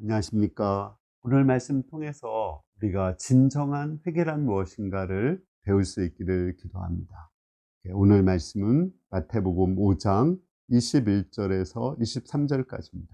안녕하십니까. 오늘 말씀 통해서 우리가 진정한 회개란 무엇인가를 배울 수 있기를 기도합니다. 오늘 말씀은 마태복음 5장 21절에서 23절까지입니다.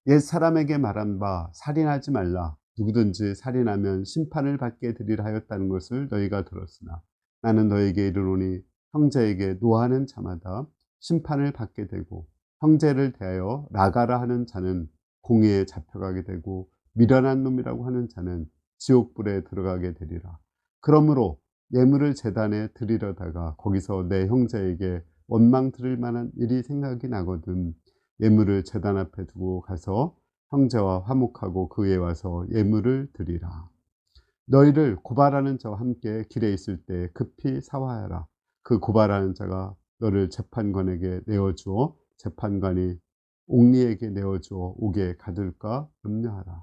옛 사람에게 말한 바 살인하지 말라. 누구든지 살인하면 심판을 받게 되리라 하였다는 것을 너희가 들었으나 나는 너희에게 이르노니 형제에게 노하는 자마다 심판을 받게 되고 형제를 대하여 나가라 하는 자는 공의에 잡혀가게 되고 미련한 놈이라고 하는 자는 지옥불에 들어가게 되리라. 그러므로 예물을 제단에 드리려다가 거기서 내 형제에게 원망 들을 만한 일이 생각이 나거든 예물을 제단 앞에 두고 가서 형제와 화목하고 그에 와서 예물을 드리라. 너희를 고발하는 자와 함께 길에 있을 때 급히 사화하라. 그 고발하는 자가 너를 재판관에게 내어주어 재판관이 옥리에게 내어주어 옥에 가둘까 염려하라.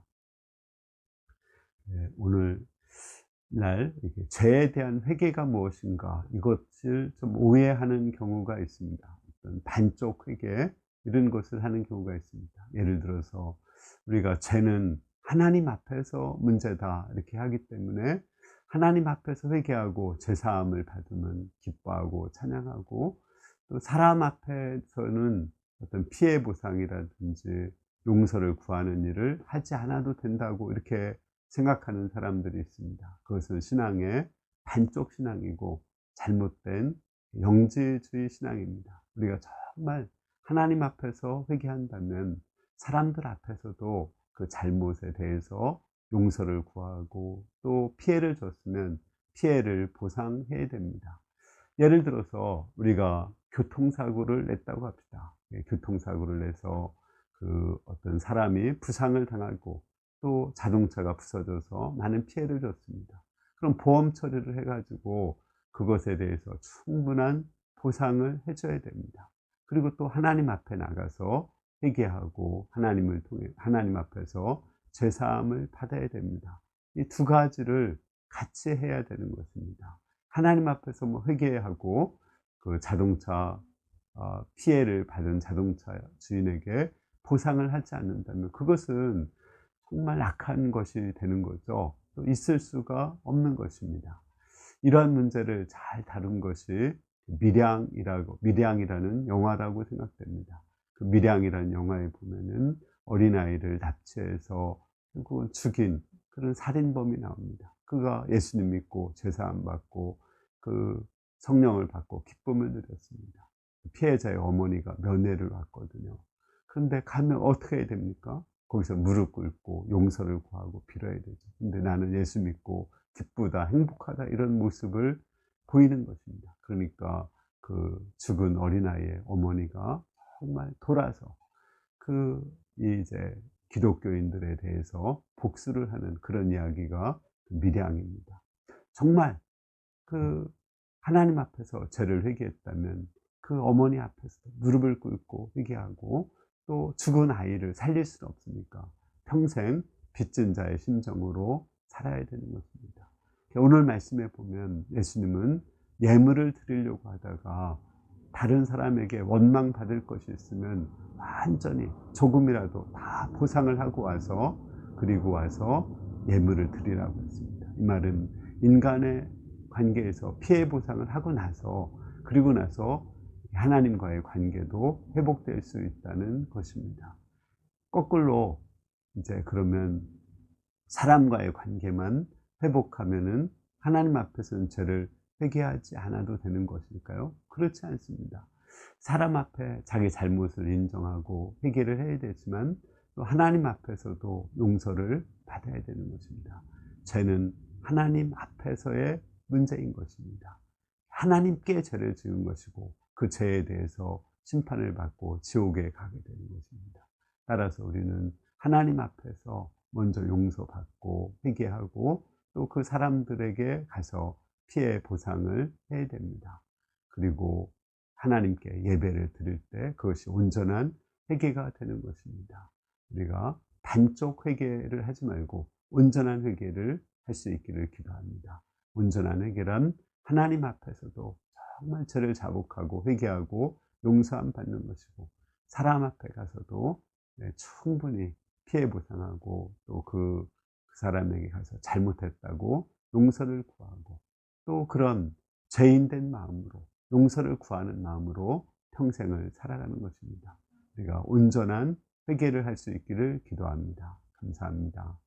오늘 날 죄에 대한 회개가 무엇인가 이것을 좀 오해하는 경우가 있습니다. 어떤 반쪽 회개 이런 것을 하는 경우가 있습니다. 예를 들어서 우리가 죄는 하나님 앞에서 문제다 이렇게 하기 때문에 하나님 앞에서 회개하고 죄사함을 받으면 기뻐하고 찬양하고, 또 사람 앞에서는 어떤 피해 보상이라든지 용서를 구하는 일을 하지 않아도 된다고 이렇게 생각하는 사람들이 있습니다. 그것은 신앙의 반쪽 신앙이고 잘못된 영지주의 신앙입니다. 우리가 정말 하나님 앞에서 회개한다면 사람들 앞에서도 그 잘못에 대해서 용서를 구하고 또 피해를 줬으면 피해를 보상해야 됩니다. 예를 들어서 우리가 교통사고를 냈다고 합시다. 교통사고를 내서 그 어떤 사람이 부상을 당하고 또 자동차가 부서져서 많은 피해를 줬습니다. 그럼 보험 처리를 해가지고 그것에 대해서 충분한 보상을 해줘야 됩니다. 그리고 또 하나님 앞에 나가서 회개하고 하나님을 통해 하나님 앞에서 죄사함을 받아야 됩니다. 이 두 가지를 같이 해야 되는 것입니다. 하나님 앞에서 뭐 회개하고 그 자동차 피해를 받은 자동차 주인에게 보상을 하지 않는다면 그것은 정말 악한 것이 되는 거죠. 또 있을 수가 없는 것입니다. 이러한 문제를 잘 다룬 것이 밀양이라는 영화라고 생각됩니다. 그 밀양이라는 영화에 보면은 어린아이를 납치해서 결국은 죽인 그런 살인범이 나옵니다. 그가 예수님 믿고 죄사함 받고 그 성령을 받고 기쁨을 누렸습니다. 피해자의 어머니가 면회를 왔거든요. 그런데 가면 어떻게 해야 됩니까? 거기서 무릎 꿇고 용서를 구하고 빌어야 되죠. 근데 나는 예수 믿고 기쁘다, 행복하다 이런 모습을 보이는 것입니다. 그러니까 그 죽은 어린아이의 어머니가 정말 돌아서 그 이제 기독교인들에 대해서 복수를 하는 그런 이야기가 밀양입니다. 정말 그 하나님 앞에서 죄를 회개했다면 그 어머니 앞에서 무릎을 꿇고 회개하고 또 죽은 아이를 살릴 수는 없으니까 평생 빚진 자의 심정으로 살아야 되는 것입니다. 오늘 말씀에 보면 예수님은 예물을 드리려고 하다가 다른 사람에게 원망 받을 것이 있으면 완전히 조금이라도 다 보상을 하고 와서 그리고 와서 예물을 드리라고 했습니다. 이 말은 인간의 관계에서 피해 보상을 하고 나서 그리고 나서 하나님과의 관계도 회복될 수 있다는 것입니다. 거꾸로 이제 그러면 사람과의 관계만 회복하면은 하나님 앞에서는 죄를 회개하지 않아도 되는 것일까요? 그렇지 않습니다. 사람 앞에 자기 잘못을 인정하고 회개를 해야 되지만 또 하나님 앞에서도 용서를 받아야 되는 것입니다. 죄는 하나님 앞에서의 문제인 것입니다. 하나님께 죄를 지은 것이고 그 죄에 대해서 심판을 받고 지옥에 가게 되는 것입니다. 따라서 우리는 하나님 앞에서 먼저 용서받고 회개하고 또 그 사람들에게 가서 피해 보상을 해야 됩니다. 그리고 하나님께 예배를 드릴 때 그것이 온전한 회개가 되는 것입니다. 우리가 반쪽 회개를 하지 말고 온전한 회개를 할 수 있기를 기도합니다. 온전한 회개란 하나님 앞에서도 정말 죄를 자복하고 회개하고 용서함 받는 것이고 사람 앞에 가서도 충분히 피해 보상하고 또 그 사람에게 가서 잘못했다고 용서를 구하고 또 그런 죄인된 마음으로 용서를 구하는 마음으로 평생을 살아가는 것입니다. 우리가 온전한 회개를 할 수 있기를 기도합니다. 감사합니다.